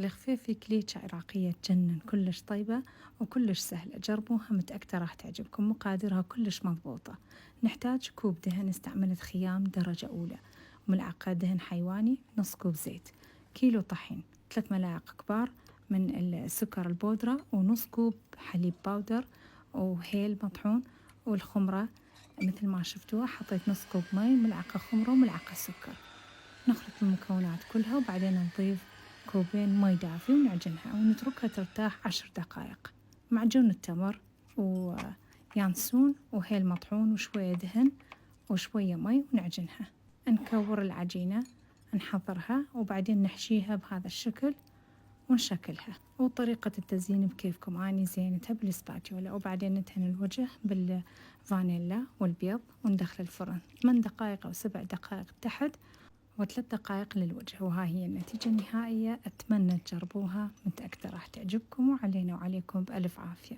الخفيفي كليتشة عراقية تجنن، كلش طيبة وكلش سهلة، جربوها متأكدة راح تعجبكم. مقاديرها كلش مضبوطة. نحتاج كوب دهن، استعملت خيام درجة أولى، ملعقة دهن حيواني، نص كوب زيت، كيلو طحين، 3 ملاعق كبار من السكر البودرة، ونص كوب حليب باودر، وهيل مطحون، والخمرة مثل ما شفتوها حطيت نص كوب مي، ملعقة خمرة وملعقة سكر. نخلط المكونات كلها وبعدين نضيف كوبين مي دافي ونعجنها ونتركها ترتاح 10 دقائق. معجون التمر ويانسون وهيل مطحون وشوية دهن وشوية مي ونعجنها. نكور العجينة، نحضرها وبعدين نحشيها بهذا الشكل ونشكلها. وطريقة التزيين بكيفكم، أني زينتها بالسباتيولا وبعدين ندهن الوجه بالفانيلا والبيض وندخل الفرن 8 دقائق أو 7 دقائق تحت و3 دقائق للوجه. وها هي النتيجة النهائية. أتمنى تجربوها، متأكدة راح تعجبكم، وعلينا وعليكم بألف عافية.